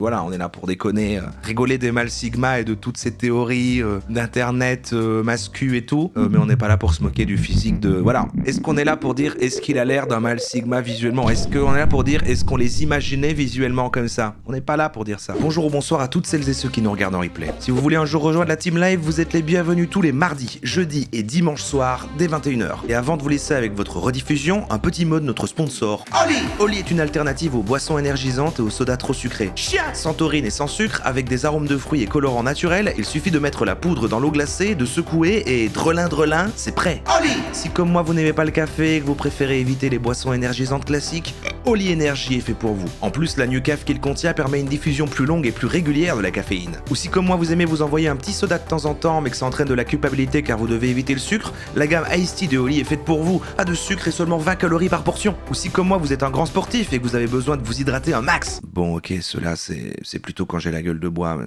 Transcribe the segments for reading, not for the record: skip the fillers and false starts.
Voilà, on est là pour déconner, rigoler des mâles sigma et de toutes ces théories d'internet, mascu et tout, mais on n'est pas là pour se moquer du physique de... Voilà, est-ce qu'on est là pour dire est-ce qu'il a l'air d'un mâle sigma visuellement? Est-ce qu'on est là pour dire est-ce qu'on les imaginait visuellement comme ça? On n'est pas là pour dire ça. Bonjour ou bonsoir à toutes celles et ceux qui nous regardent en replay. Si vous voulez un jour rejoindre la team live, vous êtes les bienvenus tous les mardis, jeudis et dimanches soirs dès 21h. Et avant de vous laisser avec votre rediffusion, un petit mot de notre sponsor, Oli. Oli est une alternative aux boissons énergisantes et aux sodas trop sucrés. Chien! Sans taurine et sans sucre, avec des arômes de fruits et colorants naturels, il suffit de mettre la poudre dans l'eau glacée, de secouer et drelin, c'est prêt. Oli. Si comme moi vous n'aimez pas le café et que vous préférez éviter les boissons énergisantes classiques, Oli Energy est fait pour vous. En plus, la Nucaf qu'il contient permet une diffusion plus longue et plus régulière de la caféine. Ou si comme moi vous aimez vous envoyer un petit soda de temps en temps mais que ça entraîne de la culpabilité car vous devez éviter le sucre, la gamme Iced Tea de Oli est faite pour vous. Pas de sucre et seulement 20 calories par portion. Ou si comme moi vous êtes un grand sportif et que vous avez besoin de vous hydrater un max. Bon ok, cela c'est plutôt quand j'ai la gueule de bois. Mais...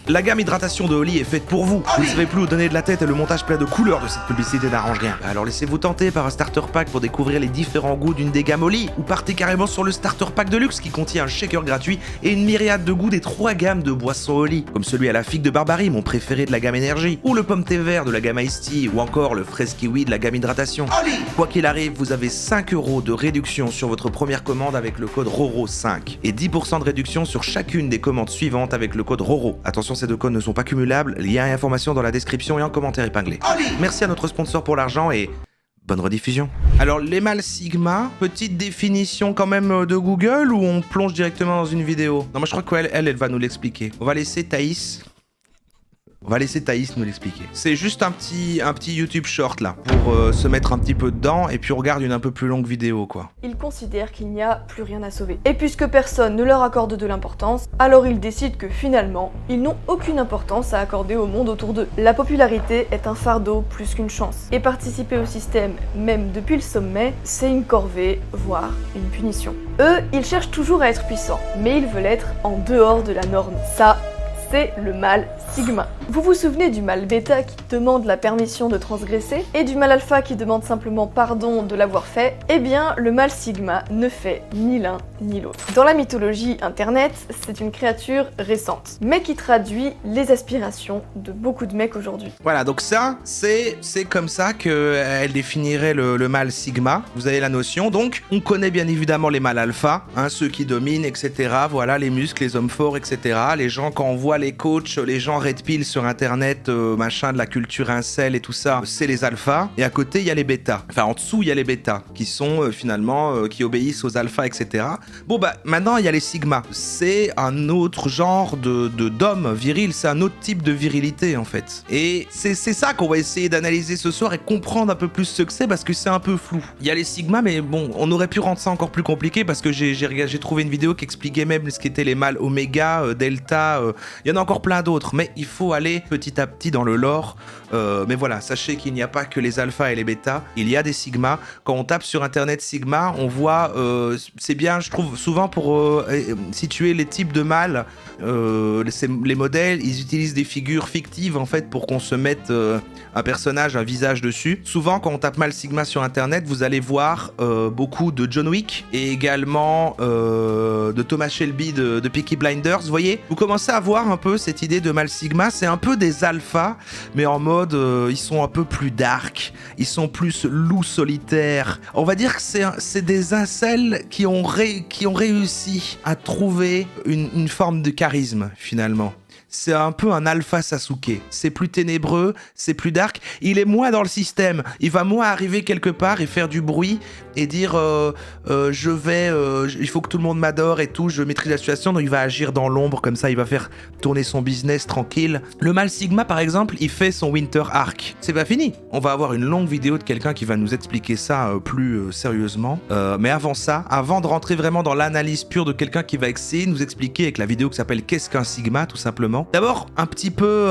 La gamme hydratation de Oli est faite pour vous. Vous ne savez plus où donner de la tête et le montage plein de couleurs de cette publicité n'arrange rien. Alors laissez-vous tenter par un starter pack pour découvrir les différents goûts d'une des gammes Oli, ou partez carrément sur le starter pack de luxe qui contient un shaker gratuit et une myriade de goûts des 3 gammes de boissons Oli, comme celui à la figue de Barbarie, mon préféré de la gamme énergie, ou le pomme thé vert de la gamme Iced Tea, ou encore le fraise kiwi de la gamme hydratation. Oli. Quoi qu'il arrive, vous avez 5 € de réduction sur votre première commande avec le code RORO5 et 10% de réduction sur chacune des commandes suivantes avec le code RORO. Attention, ces deux codes ne sont pas cumulables, lien et information dans la description et en commentaire épinglé. Merci à notre sponsor pour l'argent et bonne rediffusion. Alors les mâles sigma, petite définition quand même de Google ou on plonge directement dans une vidéo? Non, moi je crois qu'elle va nous l'expliquer. On va laisser Thaïs nous l'expliquer. C'est juste un petit YouTube short là, pour se mettre un petit peu dedans et puis on regarde une un peu plus longue vidéo quoi. Ils considèrent qu'il n'y a plus rien à sauver. Et puisque personne ne leur accorde de l'importance, alors ils décident que finalement, ils n'ont aucune importance à accorder au monde autour d'eux. La popularité est un fardeau plus qu'une chance. Et participer au système, même depuis le sommet, c'est une corvée, voire une punition. Eux, ils cherchent toujours à être puissants, mais ils veulent être en dehors de la norme. Ça, c'est le mâle sigma. Vous vous souvenez du mâle bêta qui demande la permission de transgresser et du mâle alpha qui demande simplement pardon de l'avoir fait? Eh bien, le mâle sigma ne fait ni l'un ni l'autre. Dans la mythologie internet, c'est une créature récente, mais qui traduit les aspirations de beaucoup de mecs aujourd'hui. Voilà, donc ça, c'est comme ça qu'elle définirait le mâle sigma. Vous avez la notion. Donc, on connaît bien évidemment les mâles alpha, hein, ceux qui dominent, etc. Voilà, les muscles, les hommes forts, etc. Les gens, quand on voit les coachs, les gens red pill sur internet, machin de la culture incel et tout ça, c'est les alphas. Et à côté, il y a les bêtas. Enfin, en dessous, il y a les bêtas, qui sont finalement, qui obéissent aux alphas, etc. Bon, bah, maintenant, il y a les sigmas. C'est un autre genre d'homme viril, c'est un autre type de virilité, en fait. Et c'est ça qu'on va essayer d'analyser ce soir et comprendre un peu plus ce que c'est, parce que c'est un peu flou. Il y a les sigmas, mais bon, on aurait pu rendre ça encore plus compliqué, parce que j'ai trouvé une vidéo qui expliquait même ce qu'étaient les mâles oméga, delta, il y en a encore plein d'autres, mais il faut aller petit à petit dans le lore. Mais voilà, sachez qu'il n'y a pas que les alphas et les bêtas, il y a des sigmas. Quand on tape sur internet sigma, on voit, c'est bien, je trouve, souvent pour situer les types de mâles, les modèles, ils utilisent des figures fictives en fait pour qu'on se mette un personnage, un visage dessus. Souvent, quand on tape mâle sigma sur internet, vous allez voir beaucoup de John Wick et également de Thomas Shelby de Peaky Blinders. Vous voyez, vous commencez à voir un peu cette idée de mâle sigma, c'est un peu des alphas, mais en mode ils sont un peu plus dark, ils sont plus loups solitaires. On va dire que c'est des incels qui ont réussi à trouver une forme de charisme finalement. C'est un peu un alpha Sasuke. C'est plus ténébreux, c'est plus dark. Il est moins dans le système. Il va moins arriver quelque part et faire du bruit et dire il faut que tout le monde m'adore et tout, je maîtrise la situation. Donc il va agir dans l'ombre comme ça, il va faire tourner son business tranquille. Le mâle sigma par exemple, il fait son winter arc. C'est pas fini. On va avoir une longue vidéo de quelqu'un qui va nous expliquer ça plus sérieusement. Mais avant ça, avant de rentrer vraiment dans l'analyse pure de quelqu'un qui va essayer de nous expliquer avec la vidéo qui s'appelle Qu'est-ce qu'un sigma tout simplement, simplement. D'abord, un petit peu,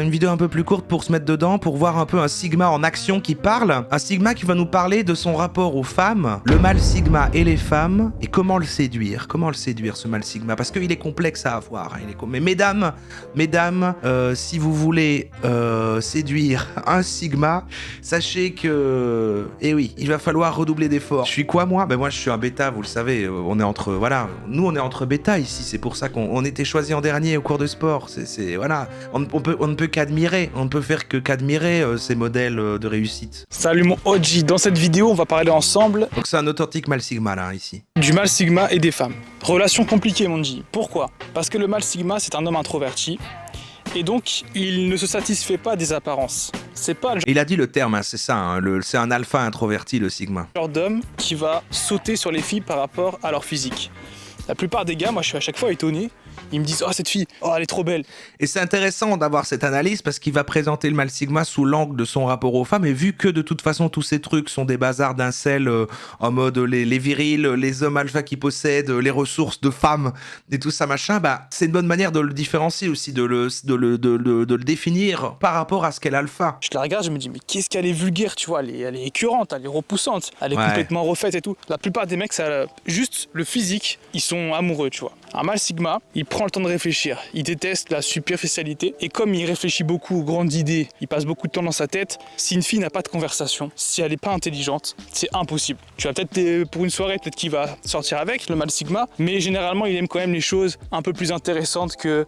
une vidéo un peu plus courte pour se mettre dedans, pour voir un peu un Sigma en action qui parle. Un Sigma qui va nous parler de son rapport aux femmes, le mâle Sigma et les femmes, et comment le séduire. Comment le séduire, ce mâle Sigma, parce qu'il est complexe à avoir. Mais mesdames, si vous voulez séduire un Sigma, sachez que... Eh oui, il va falloir redoubler d'efforts. Je suis quoi, moi? Ben moi, je suis un bêta, vous le savez. On est entre... Voilà. Nous, on est entre bêta ici. C'est pour ça qu'on était choisi en dernier au cours de sport. Voilà. On ne peut qu'admirer. On ne peut faire que qu'admirer ces modèles de réussite. Salut mon OG. Dans cette vidéo, on va parler ensemble... Donc c'est un authentique mâle Sigma, là, ici. Du mâle Sigma et des femmes. Relation compliquée, mon G. Pourquoi? Parce que le mâle Sigma, c'est un homme introverti. Et donc, il ne se satisfait pas des apparences. C'est pas le Il a dit le terme, hein, c'est ça, hein, c'est un alpha introverti, le Sigma. genre d'homme qui va sauter sur les filles par rapport à leur physique. La plupart des gars, moi je suis à chaque fois étonné, ils me disent « Oh cette fille, oh elle est trop belle !» Et c'est intéressant d'avoir cette analyse parce qu'il va présenter le mâle Sigma sous l'angle de son rapport aux femmes, et vu que de toute façon tous ces trucs sont des bazars d'incel en mode les virils, les hommes alpha qui possèdent les ressources de femmes et tout ça machin, bah c'est une bonne manière de le différencier aussi, de le définir par rapport à ce qu'est l'alpha. Je la regarde, je me dis « Mais qu'est-ce qu'elle est vulgaire, tu vois, elle est écœurante, elle est repoussante, elle est complètement refaite et tout. » La plupart des mecs, ça, juste le physique, ils sont amoureux, tu vois. Un mâle Sigma, il prend le temps de réfléchir, il déteste la superficialité, et comme il réfléchit beaucoup aux grandes idées, il passe beaucoup de temps dans sa tête, si une fille n'a pas de conversation, si elle n'est pas intelligente, c'est impossible. Tu vas peut-être, pour une soirée, peut-être qu'il va sortir avec, le mâle Sigma, mais généralement il aime quand même les choses un peu plus intéressantes que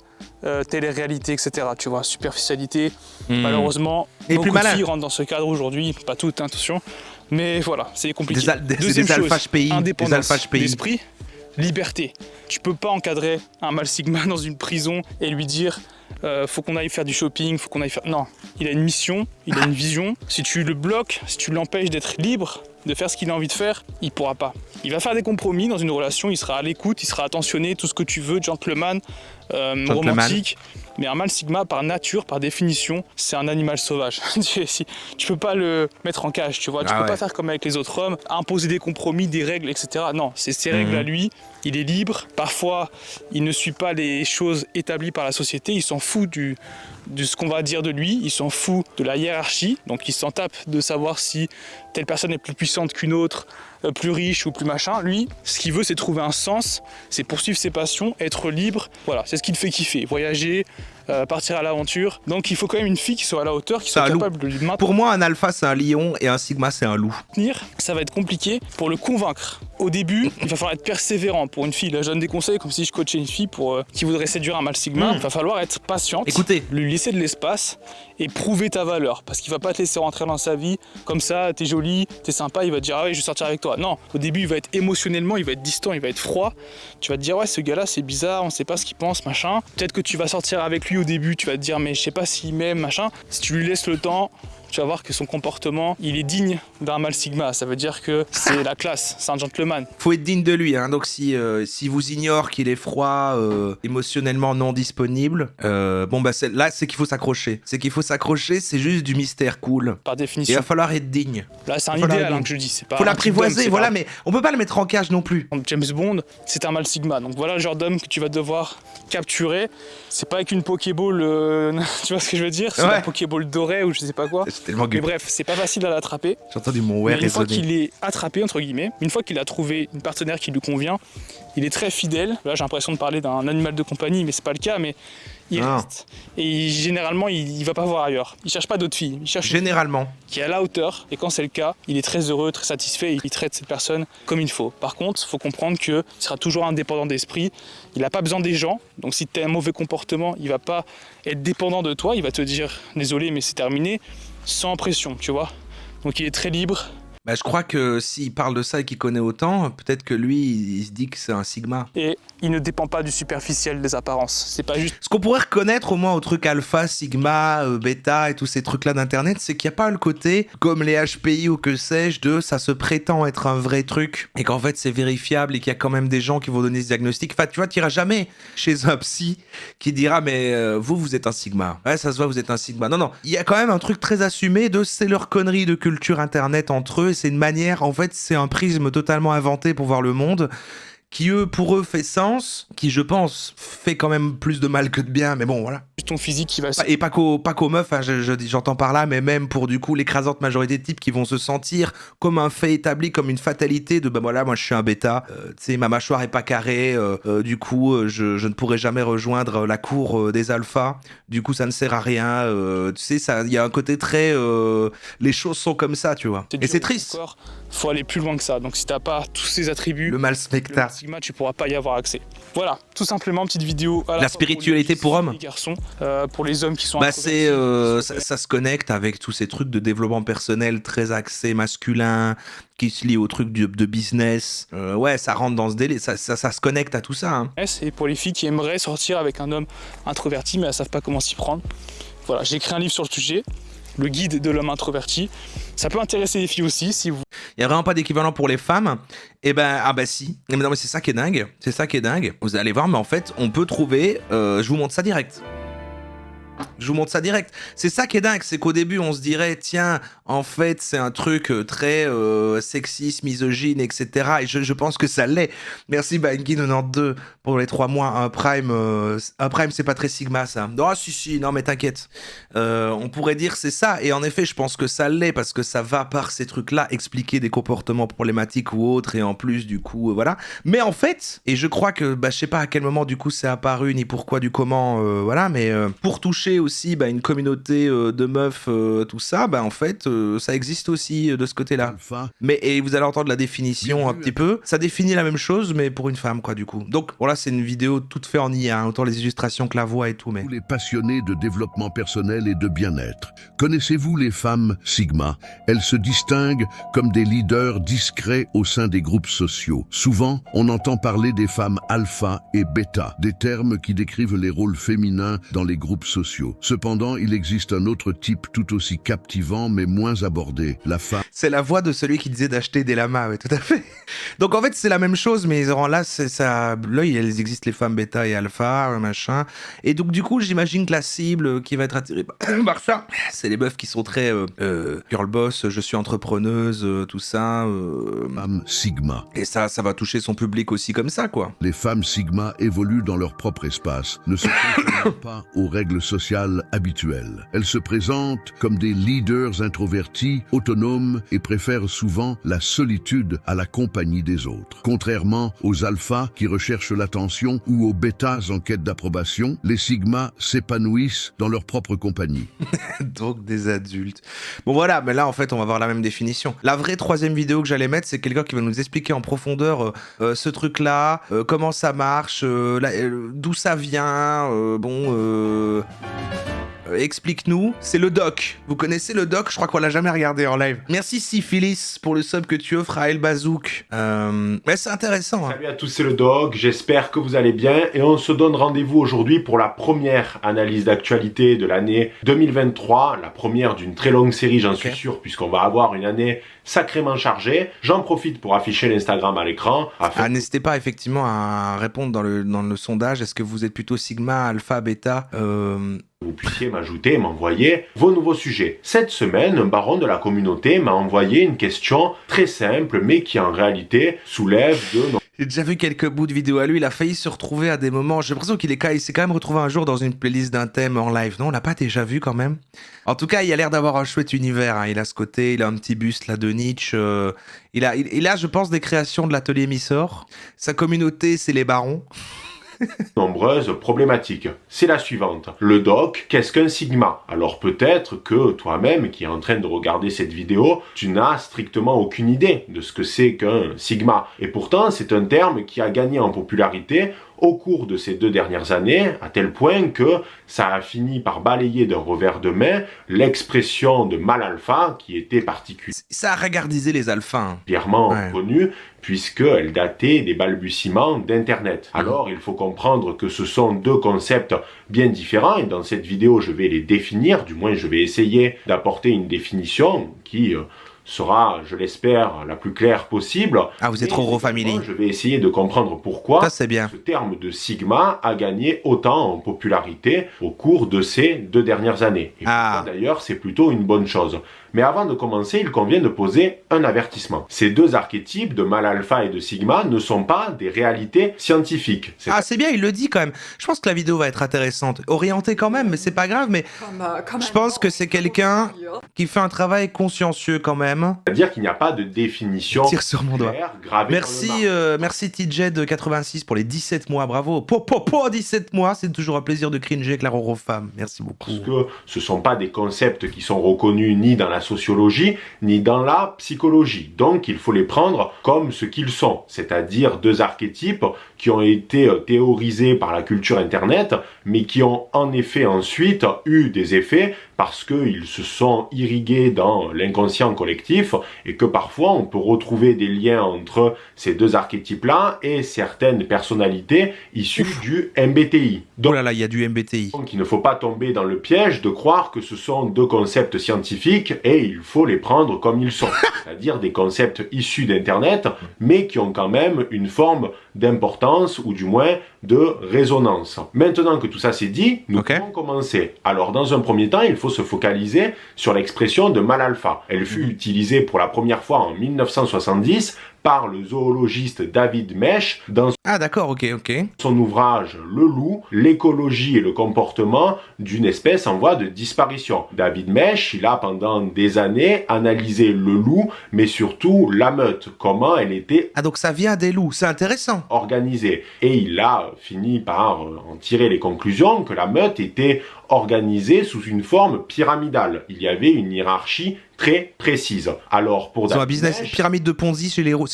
télé-réalité, etc. Tu vois, superficialité, malheureusement, et beaucoup plus de filles rentrent dans ce cadre aujourd'hui, pas toutes, attention, mais voilà, c'est compliqué. Des alpha pays, indépendance d'esprit. Liberté. Tu peux pas encadrer un mâle Sigma dans une prison et lui dire faut qu'on aille faire du shopping, faut qu'on aille faire... Non, il a une mission, il a une vision. Si tu le bloques, si tu l'empêches d'être libre, de faire ce qu'il a envie de faire, il pourra pas. Il va faire des compromis dans une relation, il sera à l'écoute, il sera attentionné, tout ce que tu veux, gentleman, romantique. Mais un mâle Sigma, par nature, par définition, c'est un animal sauvage. Tu peux pas le mettre en cage, tu vois. Tu peux pas faire comme avec les autres hommes, imposer des compromis, des règles, etc. Non, c'est ses règles à lui. Il est libre. Parfois, il ne suit pas les choses établies par la société. Il s'en fout de ce qu'on va dire de lui. Il s'en fout de la hiérarchie. Donc, il s'en tape de savoir si telle personne est plus puissante qu'une autre, plus riche ou plus machin. Lui, ce qu'il veut, c'est trouver un sens, c'est poursuivre ses passions, être libre. Voilà, c'est ce qui le fait kiffer. Voyager, partir à l'aventure. Donc il faut quand même une fille qui soit à la hauteur, qui soit capable de lui maintenir. Pour moi, un alpha, c'est un lion et un Sigma, c'est un loup. Ça va être compliqué pour le convaincre. Au début, il va falloir être persévérant pour une fille. Là, je donne des conseils comme si je coachais une fille qui voudrait séduire un mâle Sigma. Il va falloir être patiente, lui laisser de l'espace et prouver ta valeur. Parce qu'il va pas te laisser rentrer dans sa vie comme ça, t'es jolie, t'es sympa, il va te dire ah ouais, je vais sortir avec toi. Non, au début, il va être émotionnellement, il va être distant, il va être froid. Tu vas te dire ouais, ce gars-là, c'est bizarre, on sait pas ce qu'il pense, machin. Peut-être que tu vas sortir avec lui au début, tu vas te dire mais je sais pas s'il m'aime, machin. Si tu lui laisses le temps, tu vas voir que son comportement, il est digne d'un mâle Sigma. Ça veut dire que c'est la classe, c'est un gentleman. Faut être digne de lui, hein. Donc si vous ignore qu'il est froid, émotionnellement non disponible, bon bah là c'est qu'il faut s'accrocher. C'est juste du mystère cool. Par définition. Il va falloir être digne. Là c'est un idéal que je dis. C'est pas faut l'apprivoiser, voilà, mais on peut pas le mettre en cage non plus. James Bond, c'est un mâle Sigma. Donc voilà le genre d'homme que tu vas devoir capturer. C'est pas avec une Pokéball, tu vois ce que je veux dire? C'est un Pokéball doré ou je sais pas quoi. Mais bref, c'est pas facile à l'attraper. J'ai entendu mon ouais résonner. Une fois qu'il est attrapé, entre guillemets, une fois qu'il a trouvé une partenaire qui lui convient, il est très fidèle. Là, j'ai l'impression de parler d'un animal de compagnie, mais c'est pas le cas. Mais il reste. Et généralement, il va pas voir ailleurs. Il cherche pas d'autres filles. Il cherche généralement qui est à la hauteur. Et quand c'est le cas, il est très heureux, très satisfait. Et il traite cette personne comme il faut. Par contre, il faut comprendre qu'il sera toujours indépendant d'esprit. Il n'a pas besoin des gens. Donc, si tu as un mauvais comportement, il va pas être dépendant de toi. Il va te dire désolé, mais c'est terminé. Sans pression, tu vois. Donc il est très libre. Bah, je crois que s'il parle de ça et qu'il connaît autant, peut-être que lui, il se dit que c'est un Sigma. Et il ne dépend pas du superficiel des apparences. C'est pas juste... Ce qu'on pourrait reconnaître au moins au truc alpha, sigma, bêta et tous ces trucs-là d'internet, c'est qu'il n'y a pas le côté, comme les HPI ou que sais-je, de ça se prétend être un vrai truc et qu'en fait c'est vérifiable et qu'il y a quand même des gens qui vont donner ce diagnostic. Enfin, tu vois, tu iras jamais chez un psy qui dira mais vous êtes un Sigma. Ouais, ça se voit, vous êtes un Sigma. Non, il y a quand même un truc très assumé de c'est leur connerie de culture internet entre eux. C'est une manière, en fait, c'est un prisme totalement inventé pour voir le monde qui pour eux fait sens, qui je pense fait quand même plus de mal que de bien, mais bon voilà. Ton physique qui va... Et pas qu'aux meufs, hein, j'entends par là, mais même pour du coup l'écrasante majorité de types qui vont se sentir comme un fait établi, comme une fatalité de bah voilà, moi je suis un bêta, tu sais, ma mâchoire est pas carrée, du coup je ne pourrai jamais rejoindre la cour des alphas, du coup ça ne sert à rien, tu sais, il y a un côté très... les choses sont comme ça, tu vois. Et c'est triste. Faut aller plus loin que ça, donc si t'as pas tous ces attributs, le mal spectacle, Sigma, tu pourras pas y avoir accès. Voilà, tout simplement, petite vidéo. La spiritualité pour hommes. Les garçons, pour les hommes qui sont... Bah c'est ça se connecte avec tous ces trucs de développement personnel très axé masculin, qui se lie au truc de business. Ouais, ça rentre dans ce délai, ça se connecte à tout ça. Hein. Et pour les filles qui aimeraient sortir avec un homme introverti, mais elles savent pas comment s'y prendre. Voilà, j'ai écrit un livre sur le sujet, le guide de l'homme introverti. Ça peut intéresser les filles aussi, si vous... Il n'y a vraiment pas d'équivalent pour les femmes. Et ben, ah bah si. Mais non, mais c'est ça qui est dingue. C'est ça qui est dingue. Vous allez voir, mais en fait, on peut trouver... je vous montre ça direct. Je vous montre ça direct. C'est ça qui est dingue, c'est qu'au début, on se dirait, tiens, en fait, c'est un truc très sexiste, misogyne, etc. Et je pense que ça l'est. Merci Baengi92 pour les 3 mois. Un Prime, c'est pas très Sigma, ça. Ah, si, non, mais t'inquiète. On pourrait dire c'est ça. Et en effet, je pense que ça l'est, parce que ça va par ces trucs-là expliquer des comportements problématiques ou autres. Et en plus, du coup, voilà. Mais en fait, et je crois que, je sais pas à quel moment, du coup, c'est apparu, ni pourquoi, du comment, voilà. Mais pour toucher aussi une communauté de meufs, tout ça, en fait, ça existe aussi de ce côté-là. Mais et vous allez entendre la définition un petit peu. Ça définit la même chose, mais pour une femme, quoi, du coup. Donc, voilà, c'est une vidéo toute faite en IA, hein, autant les illustrations que la voix et tout, mais... Les passionnés de développement personnel et de bien-être. Connaissez-vous les femmes Sigma? Elles se distinguent comme des leaders discrets au sein des groupes sociaux. Souvent, on entend parler des femmes alpha et bêta, des termes qui décrivent les rôles féminins dans les groupes sociaux. Cependant, il existe un autre type tout aussi captivant mais moins abordé, la femme. C'est la voix de celui qui disait d'acheter des lamas, oui, tout à fait. Donc en fait, c'est la même chose, mais là, c'est ça. Là, il existe les femmes bêta et alpha, machin. Et donc du coup, j'imagine que la cible qui va être attirée par ça, c'est les meufs qui sont très girl boss, je suis entrepreneuse, tout ça. Femme Sigma. Et ça va toucher son public aussi comme ça, quoi. Les femmes Sigma évoluent dans leur propre espace, ne se conforment pas aux règles sociales habituelles. Elles se présentent comme des leaders introvertis, autonomes et préfèrent souvent la solitude à la compagnie des autres. Contrairement aux alphas qui recherchent l'attention ou aux bêtas en quête d'approbation, les sigmas s'épanouissent dans leur propre compagnie. Donc des adultes. Bon voilà, mais là en fait on va avoir la même définition. La vraie troisième vidéo que j'allais mettre, c'est quelqu'un qui va nous expliquer en profondeur ce truc-là, comment ça marche, d'où ça vient, explique-nous, c'est le doc. Vous connaissez le doc? Je crois qu'on l'a jamais regardé en live. Merci Syphilis pour le sub que tu offres à El Bazouk. Mais c'est intéressant. Hein. Salut à tous, c'est le doc, j'espère que vous allez bien et on se donne rendez-vous aujourd'hui pour la première analyse d'actualité de l'année 2023, la première d'une très longue série, j'en suis sûr, puisqu'on va avoir une année sacrément chargée. J'en profite pour afficher l'Instagram à l'écran. N'hésitez pas effectivement à répondre dans le sondage. Est-ce que vous êtes plutôt Sigma, Alpha, Beta Vous puissiez m'ajouter, m'envoyer vos nouveaux sujets. Cette semaine, un baron de la communauté m'a envoyé une question très simple, mais qui en réalité soulève de... J'ai déjà vu quelques bouts de vidéos à lui, il a failli se retrouver à des moments, j'ai l'impression qu'il s'est quand même retrouvé un jour dans une playlist d'un thème en live, non? On l'a pas déjà vu quand même? En tout cas, il a l'air d'avoir un chouette univers, hein. Il a ce côté, il a un petit buste là de Nietzsche, il a, je pense, des créations de l'atelier Missor. Sa communauté, c'est les barons. Nombreuses problématiques. C'est la suivante. Le doc, qu'est-ce qu'un sigma? Alors peut-être que toi-même, qui est en train de regarder cette vidéo, tu n'as strictement aucune idée de ce que c'est qu'un sigma. Et pourtant, c'est un terme qui a gagné en popularité au cours de ces 2 dernières années, à tel point que ça a fini par balayer d'un revers de main l'expression de mal alpha qui était particulièrement Ça a regardisé les alphas. Connue, puisqu'elle datait des balbutiements d'Internet. Alors, il faut comprendre que ce sont 2 concepts bien différents, et dans cette vidéo, je vais les définir, du moins je vais essayer d'apporter une définition qui... sera, je l'espère, la plus claire possible. Ah, vous êtes trop family. Je vais essayer de comprendre pourquoi ça, bien. Ce terme de sigma a gagné autant en popularité au cours de ces 2 dernières années. Et d'ailleurs, c'est plutôt une bonne chose. Mais avant de commencer, il convient de poser un avertissement. Ces deux archétypes de mâle alpha et de sigma ne sont pas des réalités scientifiques. Ah, c'est bien, il le dit quand même. Je pense que la vidéo va être intéressante. Orientée quand même, mais c'est pas grave, mais je pense que c'est quelqu'un qui fait un travail consciencieux quand même. C'est-à-dire qu'il n'y a pas de définition Tire sur mon doigt. claire, gravée Merci, dans le marbre. merci TJ de 86 pour les 17 mois, bravo. 17 mois, c'est toujours un plaisir de cringer avec la Roro femme. Merci beaucoup. Parce que ce ne sont pas des concepts qui sont reconnus ni dans la sociologie, ni dans la psychologie. Donc il faut les prendre comme ce qu'ils sont, c'est-à-dire deux archétypes qui ont été théorisés par la culture Internet, mais qui ont en effet ensuite eu des effets parce qu'ils se sont irrigués dans l'inconscient collectif et que parfois on peut retrouver des liens entre ces deux archétypes-là et certaines personnalités issues du MBTI. Oh là là, il y a du MBTI. Donc il ne faut pas tomber dans le piège de croire que ce sont deux concepts scientifiques et il faut les prendre comme ils sont, c'est-à-dire des concepts issus d'Internet, mais qui ont quand même une forme d'importance ou du moins de résonance. Maintenant que tout ça c'est dit, nous pouvons commencer. Alors dans un premier temps, il faut se focaliser sur l'expression de mâle alpha. Elle fut utilisée pour la première fois en 1970 par le zoologiste David Mesh dans son ouvrage Le loup, l'écologie et le comportement d'une espèce en voie de disparition. David Mesh, il a pendant des années analysé le loup, mais surtout la meute, comment elle était donc ça vient des loups, c'est intéressant. Organisée. Et il a fini par en tirer les conclusions que la meute était organisée sous une forme pyramidale. Il y avait une hiérarchie très précise. Alors pour ils ont un business pyramide de Ponzi chez les loups.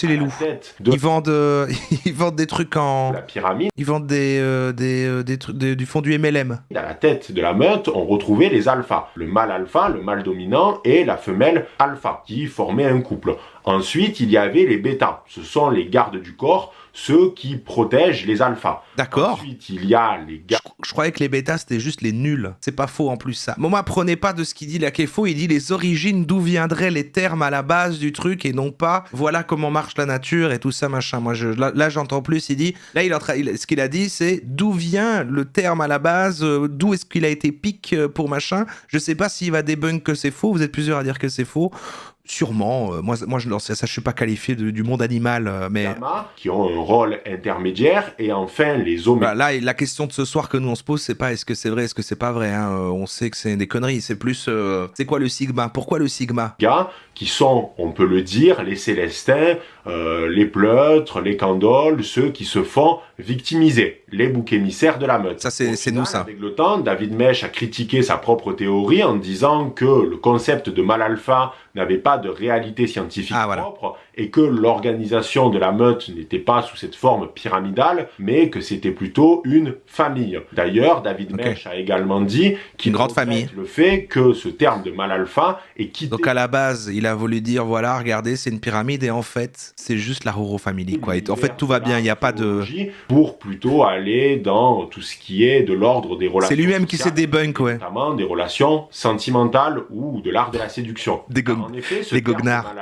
Ils vendent des trucs en la pyramide. Ils vendent des trucs du fond du MLM. À la tête de la meute, on retrouvait les alphas, le mâle dominant et la femelle alpha qui formaient un couple. Ensuite, il y avait les bêtas. Ce sont les gardes du corps, ceux qui protègent les alphas. D'accord. Ensuite, il y a les gars. Je croyais que les bêtas c'était juste les nuls. C'est pas faux en plus ça. Bon, moi, prenez pas de ce qu'il dit là qui est faux. Il dit les origines, d'où viendraient les termes à la base du truc et non pas voilà comment marche la nature et tout ça machin. Moi, là j'entends plus. Il dit là, ce qu'il a dit c'est d'où vient le terme à la base, d'où est-ce qu'il a été pique pour machin. Je sais pas s'il va débunk que c'est faux. Vous êtes plusieurs à dire que c'est faux. Sûrement, moi je suis pas qualifié du monde animal, mais... Qui ont un rôle intermédiaire, et enfin les omégas. Là, la question de ce soir que nous on se pose, c'est pas est-ce que c'est vrai, est-ce que c'est pas vrai, hein. On sait que c'est des conneries, c'est plus, c'est quoi le sigma? Pourquoi le sigma? Qui sont, on peut le dire, les célestins, les pleutres, les candoles, ceux qui se font victimiser, les boucs émissaires de la meute. Ça, c'est nous, ça. Avec le temps, David Mesh a critiqué sa propre théorie en disant que le concept de mâle alpha n'avait pas de réalité scientifique propre et que l'organisation de la meute n'était pas sous cette forme pyramidale, mais que c'était plutôt une famille. D'ailleurs, David Mesh a également dit qu'il regrette le fait que ce terme de mâle alpha est quitté. Donc à la base, il a voulu dire voilà, regardez, c'est une pyramide et en fait, c'est juste la Roro Family quoi. Et en fait, tout va bien, il n'y a pas de... Pour plutôt aller dans tout ce qui est de l'ordre des relations. C'est lui-même qui s'est débunk, notamment des relations sentimentales ou de l'art de la séduction. En effet, les goguenards.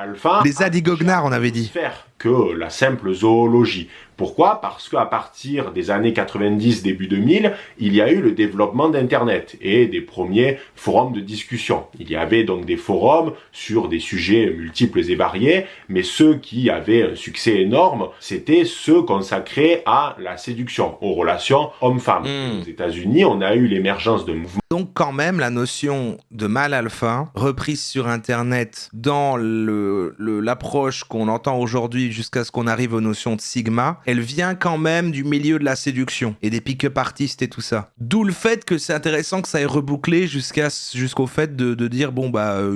Les adigoguenards, on avait dit. Que la simple zoologie. Pourquoi? Parce qu'à partir des années 90, début 2000, il y a eu le développement d'Internet et des premiers forums de discussion. Il y avait donc des forums sur des sujets multiples et variés, mais ceux qui avaient un succès énorme, c'était ceux consacrés à la séduction, aux relations hommes-femmes. Aux États-Unis, on a eu l'émergence de mouvements. Donc quand même, la notion de mâle alpha, reprise sur Internet dans l'approche qu'on entend aujourd'hui jusqu'à ce qu'on arrive aux notions de sigma, elle vient quand même du milieu de la séduction et des pick-up artistes et tout ça. D'où le fait que c'est intéressant que ça ait rebouclé jusqu'au fait de dire bon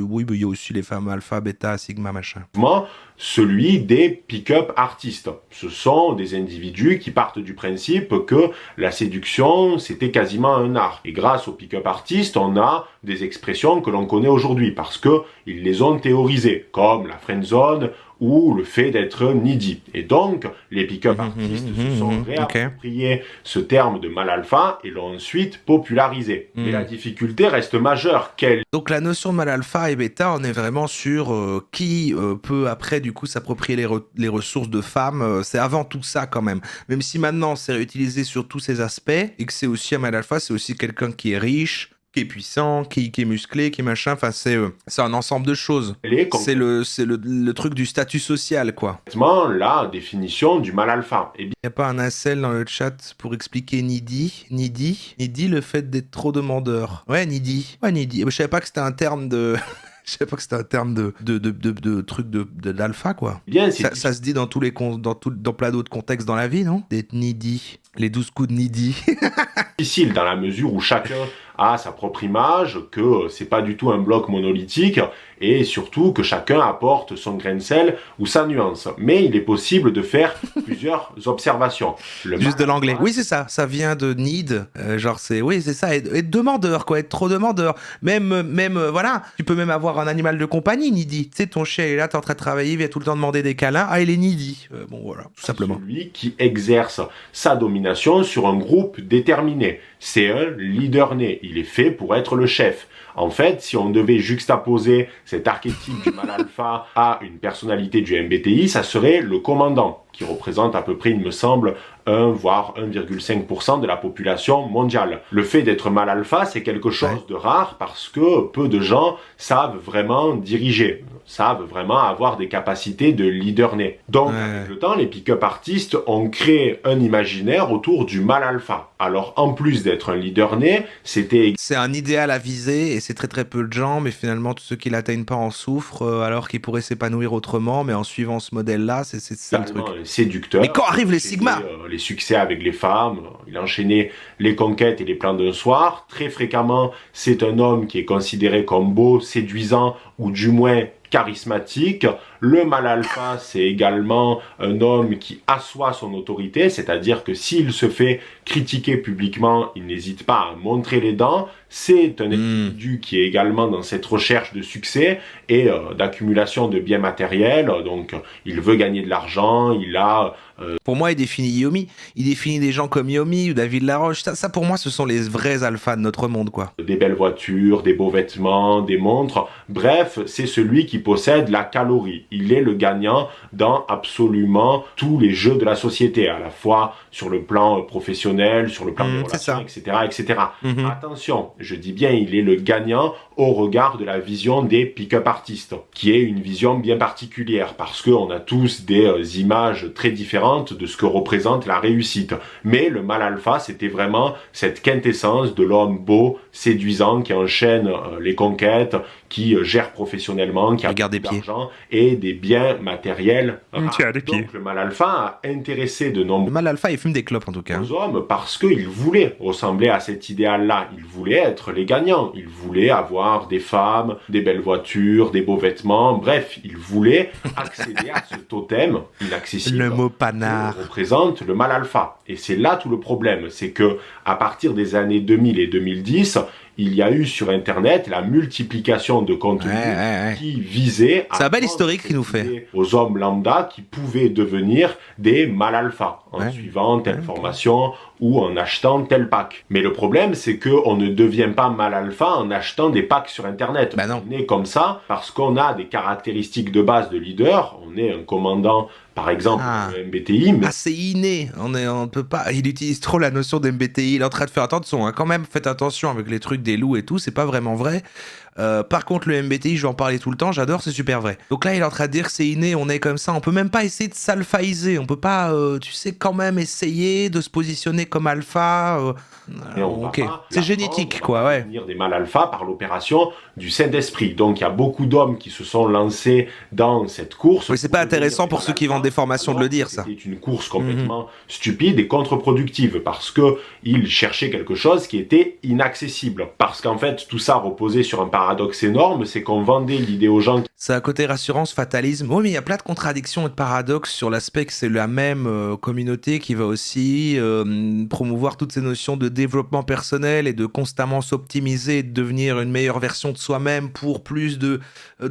oui, il y a aussi les femmes alpha, bêta, sigma, machin. Celui des pick-up artistes. Ce sont des individus qui partent du principe que la séduction, c'était quasiment un art. Et grâce aux pick-up artistes, on a des expressions que l'on connaît aujourd'hui parce que ils les ont théorisées, comme la friendzone ou le fait d'être needy. Et donc, les pick-up artistes se sont réappropriés ce terme de mâle alpha et l'ont ensuite popularisé. Mais la difficulté reste majeure. Donc la notion de mâle alpha et bêta, on est vraiment sur qui peut après du coup s'approprier les ressources de femmes. C'est avant tout ça quand même. Même si maintenant c'est réutilisé sur tous ces aspects et que c'est aussi un mâle alpha, c'est aussi quelqu'un qui est riche, qui est puissant, qui est musclé, qui est machin. Enfin, c'est un ensemble de choses. C'est le truc du statut social, quoi. La définition du mâle alpha. Il n'y a pas un incel dans le chat pour expliquer needy, le fait d'être trop demandeur. Ouais, needy. Je savais pas que c'était un terme de... Je savais pas que c'était un terme de truc d'alpha, quoi. Bien, ça se dit dans dans plein d'autres contextes dans la vie, non? D'être needy. Les 12 coups de needy. Difficile dans la mesure où chacun a sa propre image, que c'est pas du tout un bloc monolithique, et surtout que chacun apporte son grain de sel ou sa nuance. Mais il est possible de faire plusieurs observations. Juste de l'anglais. Oui, c'est ça. Ça vient de need. Oui, c'est ça. Être demandeur, quoi. Être trop demandeur. Même voilà. Tu peux même avoir un animal de compagnie, needy. Tu sais, ton chien est là, t'es en train de travailler, il vient tout le temps demander des câlins. Ah, il est needy. Bon, voilà. Tout simplement. Celui qui exerce sa domination sur un groupe déterminé. C'est un leader né. Il est fait pour être le chef. En fait, si on devait juxtaposer cet archétype du mâle alpha à une personnalité du MBTI, ça serait le commandant, qui représente à peu près, il me semble, 1 voire 1,5% de la population mondiale. Le fait d'être mâle alpha, c'est quelque chose de rare parce que peu de gens savent vraiment diriger, savent vraiment avoir des capacités de leader né. Donc, avec le temps, les pick-up artistes ont créé un imaginaire autour du mâle alpha. Alors, en plus d'être un leader né, c'est un idéal à viser et c'est très très peu de gens, mais finalement, tous ceux qui l'atteignent pas en souffrent alors qu'ils pourraient s'épanouir autrement, mais en suivant ce modèle-là, c'est ça le truc. Séducteur. Mais quand arrivent les Sigma, les succès avec les femmes, il enchaînait les conquêtes et les plans d'un soir. Très fréquemment, c'est un homme qui est considéré comme beau, séduisant ou du moins charismatique. Le mâle alpha, c'est également un homme qui assoit son autorité, c'est-à-dire que s'il se fait critiquer publiquement, il n'hésite pas à montrer les dents. C'est un individu qui est également dans cette recherche de succès et d'accumulation de biens matériels. Donc, il veut gagner de l'argent, il a... Pour moi, il définit Yomi. Il définit des gens comme Yomi ou David Laroche. Ça, pour moi, ce sont les vrais alphas de notre monde, quoi. Des belles voitures, des beaux vêtements, des montres. Bref, c'est celui qui possède la calorie. Il est le gagnant dans absolument tous les jeux de la société, à la fois sur le plan professionnel, sur le plan des relations, etc., etc. Attention, je dis bien, il est le gagnant au regard de la vision des pick-up artistes, qui est une vision bien particulière, parce qu'on a tous des images très différentes de ce que représente la réussite. Mais le mâle alpha, c'était vraiment cette quintessence de l'homme beau, séduisant, qui enchaîne les conquêtes, qui gère professionnellement, qui a de l'argent et des biens matériels. Donc le mâle alpha a intéressé de nombreux... Le mâle alpha, il fume des clopes en tout cas. Hommes parce qu'il voulait ressembler à cet idéal-là. Il voulait être les gagnants. Il voulait avoir des femmes, des belles voitures, des beaux vêtements. Bref, il voulait accéder à ce totem inaccessible. Le mot panard représente le mâle alpha. Et c'est là tout le problème. C'est que à partir des années 2000 et 2010, il y a eu sur Internet la multiplication de contenus qui visaient à... C'est un bel historique qu'il nous fait. Aux hommes lambda qui pouvaient devenir des mâles alpha en suivant telle formation ou en achetant tel pack. Mais le problème, c'est qu'on ne devient pas mâle alpha en achetant des packs sur Internet. On est comme ça parce qu'on a des caractéristiques de base de leader. On est un commandant, par exemple, de MBTI. Mais... c'est inné. On peut pas... Il utilise trop la notion d'MBTI. Il est en train de faire attention. Quand même, faites attention avec les trucs des loups et tout. C'est pas vraiment vrai. Par contre, le MBTI, je vais en parler tout le temps, j'adore, c'est super vrai. Donc là, il est en train de dire que c'est inné, on est comme ça, on peut même pas essayer de s'alphaïser, on peut pas, tu sais, quand même essayer de se positionner comme alpha. Ok, c'est génétique, quoi, ouais. Devenir des mâles alpha par l'opération du Saint-Esprit. Donc il y a beaucoup d'hommes qui se sont lancés dans cette course. Oui, c'est pas intéressant pour ceux qui vendent des formations de le dire, ça. C'était une course complètement stupide et contre-productive parce que ils cherchaient quelque chose qui était inaccessible. Parce qu'en fait, tout ça reposait sur un paradoxe énorme, c'est qu'on vendait l'idée aux gens. C'est un côté rassurance, fatalisme. Oui, mais il y a plein de contradictions et de paradoxes sur l'aspect que c'est la même communauté qui va aussi promouvoir toutes ces notions de développement personnel et de constamment s'optimiser et de devenir une meilleure version de soi-même pour plus de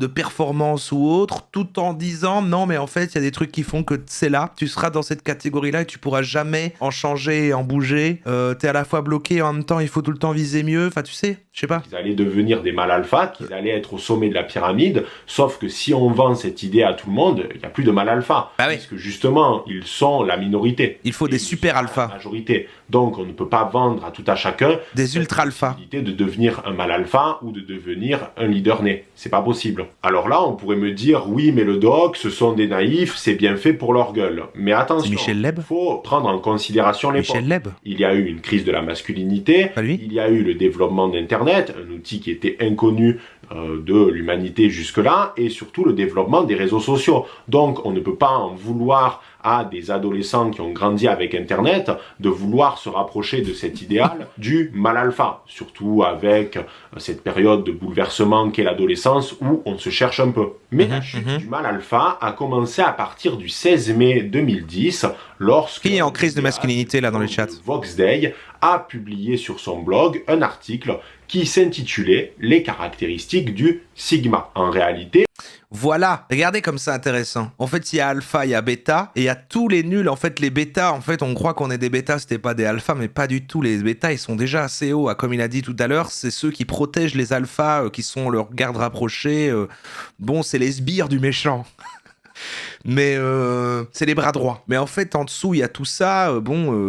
performance ou autre, tout en disant non, mais en fait, il y a des trucs qui font que c'est là, tu seras dans cette catégorie-là et tu pourras jamais en changer et en bouger. T'es à la fois bloqué et en même temps, il faut tout le temps viser mieux. Enfin, tu sais, je sais pas. Ils allaient devenir des mâles alpha, qu'ils allaient être au sommet de la pyramide, sauf Sauf que si on vend cette idée à tout le monde, il n'y a plus de mâle alpha. Bah oui. Puisque justement, ils sont la minorité. Il faut des super alpha. La majorité. Donc on ne peut pas vendre à tout à chacun Des ultra alpha. l'idée de devenir un mâle alpha ou de devenir un leader né. C'est pas possible. Alors là, on pourrait me dire, oui, mais le doc, ce sont des naïfs, c'est bien fait pour leur gueule. Mais attention, C'est Michel Leb. il faut prendre en considération l'époque. Michel Leb. Il y a eu une crise de la masculinité, Pas lui. il y a eu le développement d'Internet, un outil qui était inconnu de l'humanité jusque-là, et surtout le développement des réseaux sociaux. Donc on ne peut pas en vouloir à des adolescents qui ont grandi avec Internet de vouloir se rapprocher de cet idéal du mâle alpha, surtout avec cette période de bouleversement qu'est l'adolescence où on se cherche un peu. Mais la chute du mâle alpha a commencé à partir du 16 mai 2010, lorsque... Qui est en crise de masculinité là dans les chats? Voxday a publié sur son blog un article qui s'intitulait « Les caractéristiques du Sigma ». En réalité, Voilà, regardez comme c'est intéressant. En fait, il y a alpha, il y a bêta, et il y a tous les nuls. En fait, les bêtas, en fait, on croit qu'on est des bêtas, c'était pas des alphas, mais pas du tout. Les bêtas, ils sont déjà assez hauts. Comme il a dit tout à l'heure, c'est ceux qui protègent les alphas, qui sont leurs gardes rapprochés. Bon, c'est les sbires du méchant. Mais c'est les bras droits. Mais en fait, en dessous, il y a tout ça.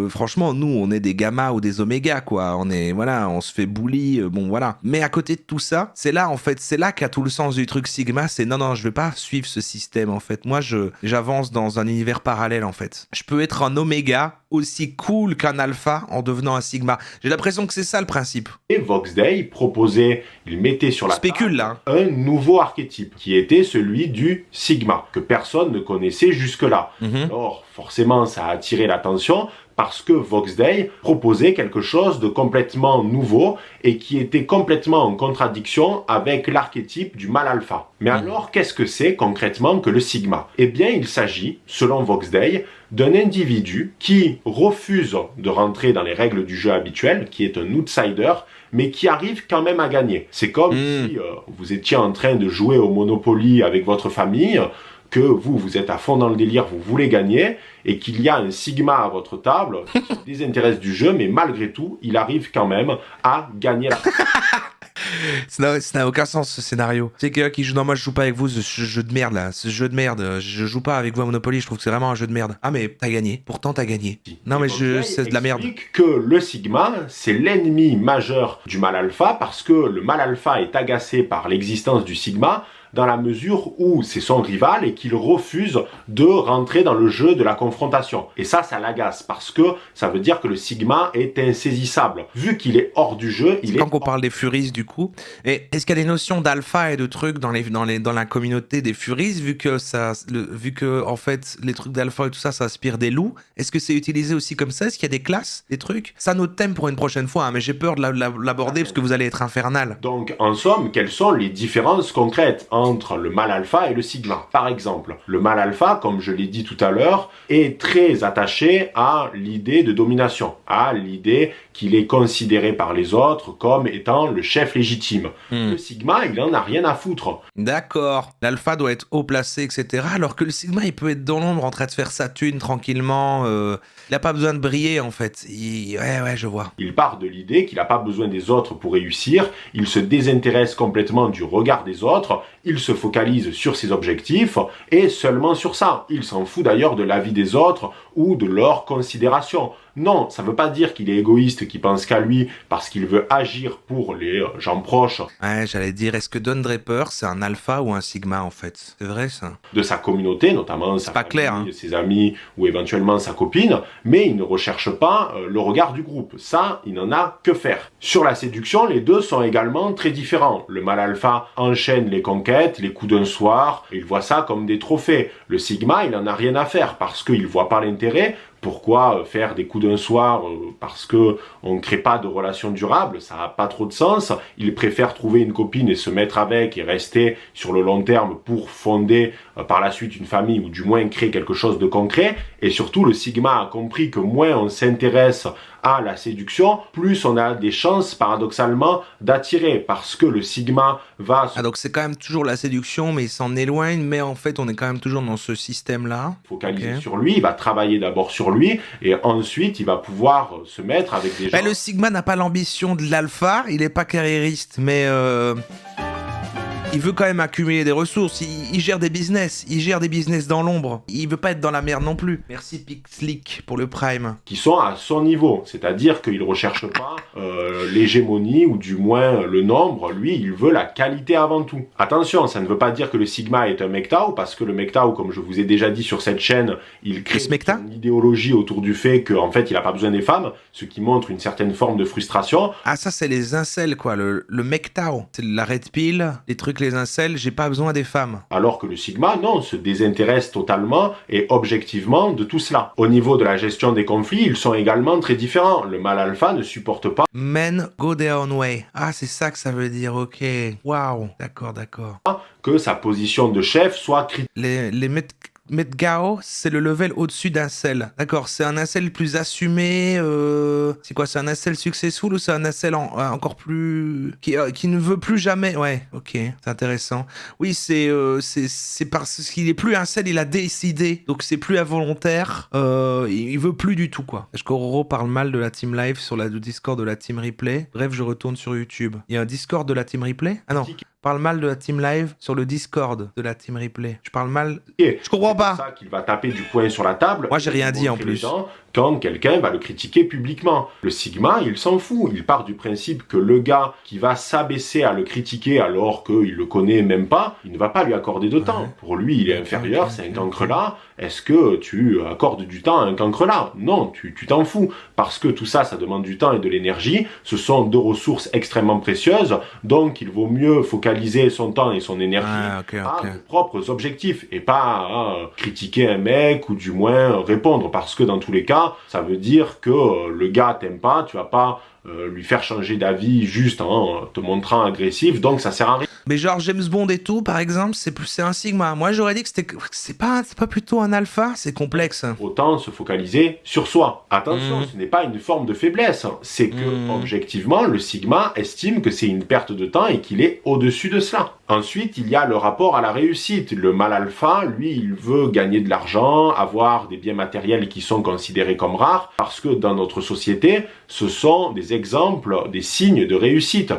Franchement, nous, on est des gammas ou des omégas, quoi. On se fait bully. Bon, voilà. Mais à côté de tout ça, c'est là, en fait, c'est là qu'a tout le sens du truc Sigma. C'est non, je vais pas suivre ce système, en fait. Moi, j'avance dans un univers parallèle, en fait. Je peux être un oméga aussi cool qu'un alpha en devenant un Sigma. J'ai l'impression que c'est ça le principe. Et Voxday proposait, il mettait sur la Spécule, là. un nouveau archétype qui était celui du Sigma, que personne ne connaissait jusque-là. Alors, forcément, ça a attiré l'attention parce que Voxday proposait quelque chose de complètement nouveau et qui était complètement en contradiction avec l'archétype du mâle alpha. Mais alors, qu'est-ce que c'est concrètement que le Sigma? Eh bien, il s'agit, selon Voxday, d'un individu qui refuse de rentrer dans les règles du jeu habituel, qui est un outsider, mais qui arrive quand même à gagner. C'est comme si vous étiez en train de jouer au Monopoly avec votre famille, que vous êtes à fond dans le délire, vous voulez gagner, et qu'il y a un Sigma à votre table qui se désintéresse du jeu, mais malgré tout, il arrive quand même à gagner la Ça n'a aucun sens ce scénario. C'est quelqu'un qui joue, non, moi je joue pas avec vous, ce jeu de merde là, ce jeu de merde, je joue pas avec vous à Monopoly, je trouve que c'est vraiment un jeu de merde. Ah mais t'as gagné, pourtant t'as gagné. Non mais c'est de la merde. Explique que le Sigma, c'est l'ennemi majeur du mâle alpha, parce que le mâle alpha est agacé par l'existence du Sigma, dans la mesure où c'est son rival et qu'il refuse de rentrer dans le jeu de la confrontation. Et ça l'agace, parce que ça veut dire que le Sigma est insaisissable. Vu qu'il est hors du jeu, il est... Quand on parle des Furies, du coup, et est-ce qu'il y a des notions d'alpha et de trucs dans la communauté des Furies, vu que en fait, les trucs d'alpha et tout ça, ça aspire des loups, est-ce que c'est utilisé aussi comme ça? Est-ce qu'il y a des classes, des trucs? Ça, notre thème pour une prochaine fois, hein, mais j'ai peur de l'aborder parce que vous allez être infernal. Donc, en somme, quelles sont les différences concrètes entre le mâle alpha et le Sigma? Par exemple, le mâle alpha, comme je l'ai dit tout à l'heure, est très attaché à l'idée de domination, à l'idée qu'il est considéré par les autres comme étant le chef légitime. Le Sigma, il en a rien à foutre. D'accord. L'alpha doit être haut placé, etc. Alors que le Sigma, il peut être dans l'ombre en train de faire sa thune tranquillement. Il n'a pas besoin de briller, en fait. Ouais, je vois. Il part de l'idée qu'il n'a pas besoin des autres pour réussir. Il se désintéresse complètement du regard des autres. Il se focalise sur ses objectifs et seulement sur ça. Il s'en fout d'ailleurs de l'avis des autres ou de leur considération. Non, ça ne veut pas dire qu'il est égoïste, qu'il pense qu'à lui parce qu'il veut agir pour les gens proches. Ouais, j'allais dire, est-ce que Don Draper, c'est un alpha ou un Sigma, en fait? C'est vrai, ça? De sa communauté, notamment sa pas famille, clair, hein. Ses amis ou éventuellement sa copine, mais il ne recherche pas le regard du groupe. Ça, il n'en a que faire. Sur la séduction, les deux sont également très différents. Le mâle alpha enchaîne les conquêtes, les coups d'un soir, il voit ça comme des trophées. Le Sigma, il n'en a rien à faire parce qu'il voit pas l'intérêt. Pourquoi faire des coups d'un soir parce que on ne crée pas de relation durable? Ça n'a pas trop de sens. Il préfère trouver une copine et se mettre avec et rester sur le long terme pour fonder par la suite une famille ou du moins créer quelque chose de concret. Et surtout, le Sigma a compris que moins on s'intéresse à la séduction, plus on a des chances paradoxalement d'attirer, parce que le Sigma va donc c'est quand même toujours la séduction, mais il s'en éloigne, mais en fait on est quand même toujours dans ce système-là. Focaliser sur lui, il va travailler d'abord sur lui, et ensuite il va pouvoir se mettre avec des gens... Le Sigma n'a pas l'ambition de l'alpha, il est pas carriériste, mais... Il veut quand même accumuler des ressources, il gère des business, dans l'ombre. Il veut pas être dans la merde non plus. Merci Pixlick pour le Prime. Qui sont à son niveau, c'est-à-dire qu'il recherche pas l'hégémonie ou du moins le nombre, lui il veut la qualité avant tout. Attention, ça ne veut pas dire que le Sigma est un MGTOW, parce que le MGTOW, comme je vous ai déjà dit sur cette chaîne, il crée une idéologie autour du fait qu'en fait il a pas besoin des femmes, ce qui montre une certaine forme de frustration. Ah ça c'est les incels quoi, le MGTOW, c'est la red pill, les trucs les incels, j'ai pas besoin des femmes. Alors que le Sigma, non, se désintéresse totalement et objectivement de tout cela. Au niveau de la gestion des conflits, ils sont également très différents. Le mâle alpha ne supporte pas Men go their own way. Ah c'est ça que ça veut dire, ok. Waouh, d'accord. que sa position de chef soit critiquée. Les MGTOW, c'est le level au-dessus d'un incel. D'accord, c'est un incel plus assumé. C'est quoi, c'est un incel successful ou c'est un incel encore plus... Qui ne veut plus jamais... Ouais, ok, c'est intéressant. Oui, c'est parce qu'il est plus incel, il a décidé. Donc c'est plus involontaire. Il veut plus du tout, quoi. Est-ce qu'Auroro parle mal de la Team Live sur le Discord de la Team Replay? Bref, je retourne sur YouTube. Il y a un Discord de la Team Replay? Ah non. Parle mal de la Team Live sur le Discord de la Team Replay. Je parle mal... Je comprends pas. C'est ça qu'il va taper du poing sur la table. Moi, j'ai rien dit en plus. Quand quelqu'un va le critiquer publiquement. Le Sigma, il s'en fout. Il part du principe que le gars qui va s'abaisser à le critiquer alors qu'il le connaît même pas, il ne va pas lui accorder de temps. Pour lui, il est inférieur, c'est un cancrelat. Est-ce que tu accordes du temps à un cancrelat? Non, tu t'en fous. Parce que tout ça, ça demande du temps et de l'énergie. Ce sont deux ressources extrêmement précieuses. Donc, il vaut mieux focaliser son temps et son énergie à ses propres objectifs et pas à critiquer un mec ou du moins répondre. Parce que dans tous les cas, ça veut dire que le gars t'aime pas, tu vas pas lui faire changer d'avis juste en te montrant agressif, donc ça sert à rien. Mais genre James Bond et tout, par exemple, c'est un Sigma. Moi, j'aurais dit que c'est pas plutôt un alpha, c'est complexe. Autant se focaliser sur soi. Attention, ce n'est pas une forme de faiblesse. C'est que, objectivement, le Sigma estime que c'est une perte de temps et qu'il est au-dessus de cela. Ensuite, il y a le rapport à la réussite. Le mâle alpha, lui, il veut gagner de l'argent, avoir des biens matériels qui sont considérés comme rares, parce que dans notre société, ce sont des exemples, des signes de réussite.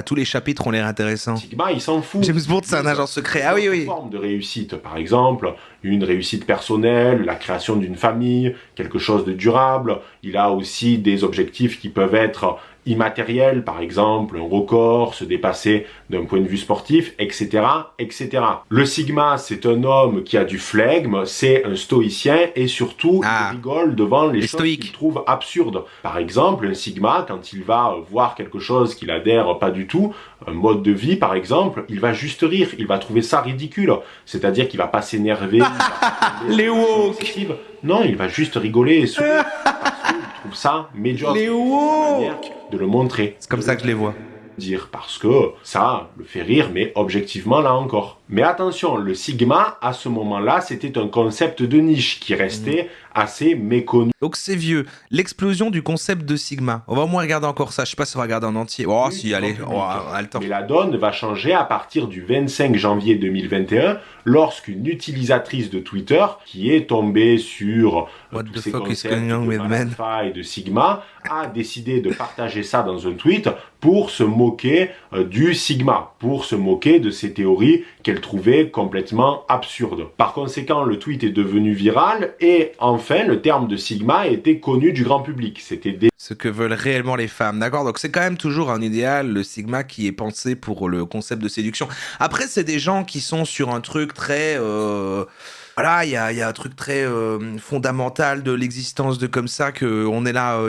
Tous les chapitres ont l'air intéressants. Sigma, il s'en fout. James Bond, c'est un agent secret. Ah oui. Une forme de réussite, par exemple, une réussite personnelle, la création d'une famille, quelque chose de durable. Il a aussi des objectifs qui peuvent être immatériels, par exemple, un record, se dépasser d'un point de vue sportif, etc., etc. Le Sigma, c'est un homme qui a du flegme, c'est un stoïcien et surtout, il rigole devant les choses qu'il trouve absurdes. Par exemple, un Sigma, quand il va voir quelque chose qu'il adhère pas du tout, un mode de vie par exemple, il va juste rire, il va trouver ça ridicule. C'est-à-dire qu'il va pas s'énerver. Les woke. Non, il va juste rigoler et sourire parce qu'il trouve ça médiocre. Les woke. De le montrer. C'est comme ça que je les vois. Parce que ça le fait rire, mais objectivement là encore. Mais attention, le Sigma, à ce moment-là, c'était un concept de niche qui restait assez méconnu. Donc c'est vieux. L'explosion du concept de Sigma. On va au moins regarder encore ça. Je sais pas si on va regarder en entier. Oh si, allez, on a le temps. Mais la donne va changer à partir du 25 janvier 2021, lorsqu'une utilisatrice de Twitter, qui est tombée sur tous ces concepts de alpha et de Sigma, a décidé de partager ça dans un tweet pour se moquer du Sigma, pour se moquer de ces théories qu'elle trouvait complètement absurdes. Par conséquent, le tweet est devenu viral et enfin, le terme de Sigma était connu du grand public. C'était ce que veulent réellement les femmes, d'accord? Donc c'est quand même toujours un idéal, le Sigma, qui est pensé pour le concept de séduction. Après, c'est des gens qui sont sur un truc très... Voilà, il y a un truc très fondamental de l'existence de comme ça, qu'on est là,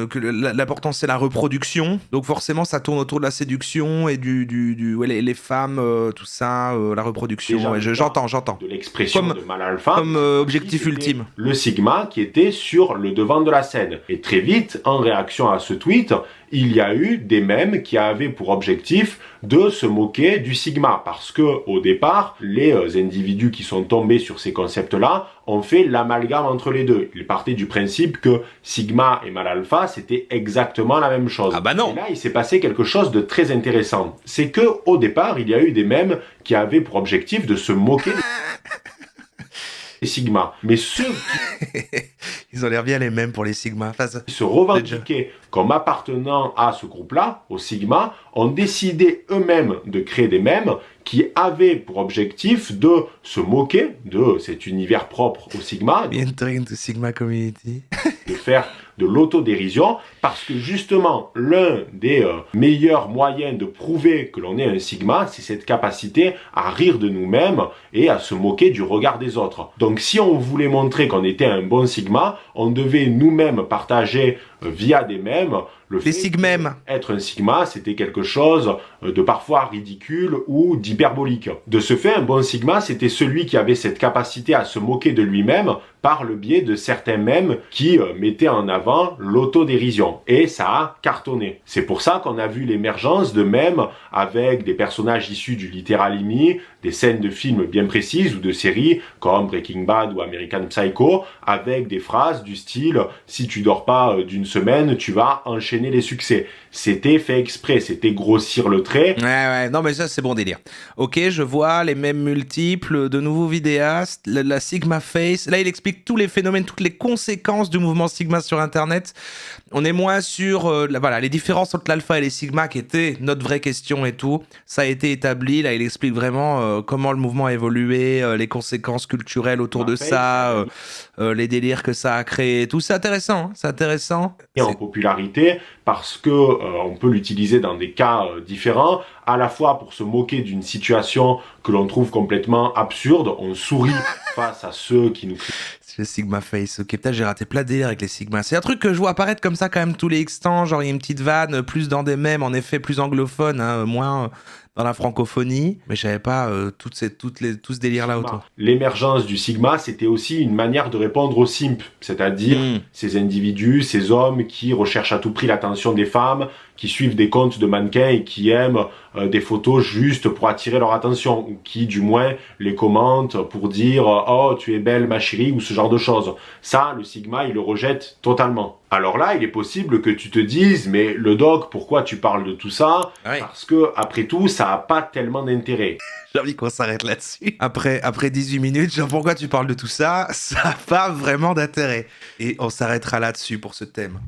que l'important c'est la reproduction, donc forcément ça tourne autour de la séduction et les femmes, tout ça, la reproduction, ouais, j'entends. De l'expression de mâle alpha. Comme objectif ultime. Le Sigma qui était sur le devant de la scène. Et très vite, en réaction à ce tweet, il y a eu des mèmes qui avaient pour objectif de se moquer du Sigma, parce que au départ, les individus qui sont tombés sur ces concepts-là ont fait l'amalgame entre les deux. Ils partaient du principe que Sigma et mâle alpha, c'était exactement la même chose. Ah bah non. Et là, il s'est passé quelque chose de très intéressant. C'est que au départ, il y a eu des mèmes qui avaient pour objectif de se moquer les Sigma. Mais ceux Ils ont l'air bien les mêmes pour les Sigma. Enfin, qui se revendiquaient comme appartenant à ce groupe-là, au Sigma, ont décidé eux-mêmes de créer des mèmes qui avaient pour objectif de se moquer de cet univers propre au Sigma, entering the Sigma community. de faire de l'autodérision, parce que justement, l'un des meilleurs moyens de prouver que l'on est un Sigma, c'est cette capacité à rire de nous-mêmes et à se moquer du regard des autres. Donc si on voulait montrer qu'on était un bon Sigma, on devait nous-mêmes partager via des mèmes le fait Sigmèmes. qu'être un Sigma, c'était quelque chose de parfois ridicule ou d'hyperbolique. De ce fait, un bon Sigma, c'était celui qui avait cette capacité à se moquer de lui-même par le biais de certains mèmes qui mettaient en avant l'autodérision. Et ça a cartonné. C'est pour ça qu'on a vu l'émergence de mèmes avec des personnages issus du littéral-imi, des scènes de films bien précises ou de séries comme Breaking Bad ou American Psycho, avec des phrases du style « si tu dors pas d'une semaine, tu vas enchaîner les succès ». C'était fait exprès, c'était grossir le trait. Ouais, non mais ça c'est bon délire. Ok, je vois les mêmes multiples, de nouveaux vidéastes, la Sigma Face. Là il explique tous les phénomènes, toutes les conséquences du mouvement Sigma sur Internet. On est moins sur voilà, les différences entre l'alpha et les Sigma qui étaient notre vraie question et tout. Ça a été établi, là il explique vraiment comment le mouvement a évolué, les conséquences culturelles autour de ça, les délires que ça a créé. Tout c'est intéressant, hein, c'est intéressant. Et en popularité parce que on peut l'utiliser dans des cas différents, à la fois pour se moquer d'une situation que l'on trouve complètement absurde, on sourit face à ceux qui nous crient. C'est le Sigma Face, ok, peut-être j'ai raté plein de délires avec les Sigma. C'est un truc que je vois apparaître comme ça quand même tous les X-temps, genre il y a une petite vanne, plus dans des mèmes, en effet plus anglophone, hein, moins dans la francophonie, mais je savais pas tout ce délire-là autour. L'émergence du Sigma, c'était aussi une manière de répondre aux simps, c'est-à-dire ces individus, ces hommes qui recherchent à tout prix l'attention des femmes, qui suivent des comptes de mannequins et qui aiment des photos juste pour attirer leur attention, ou qui du moins les commentent pour dire « Oh, tu es belle ma chérie » ou ce genre de choses. Ça, le Sigma, il le rejette totalement. Alors là, il est possible que tu te dises « Mais le doc, pourquoi tu parles de tout ça ?» Parce que, après tout, ça a pas tellement d'intérêt. J'ai envie qu'on s'arrête là-dessus. Après 18 minutes, genre pourquoi tu parles de tout ça? Ça n'a pas vraiment d'intérêt. Et on s'arrêtera là-dessus pour ce thème.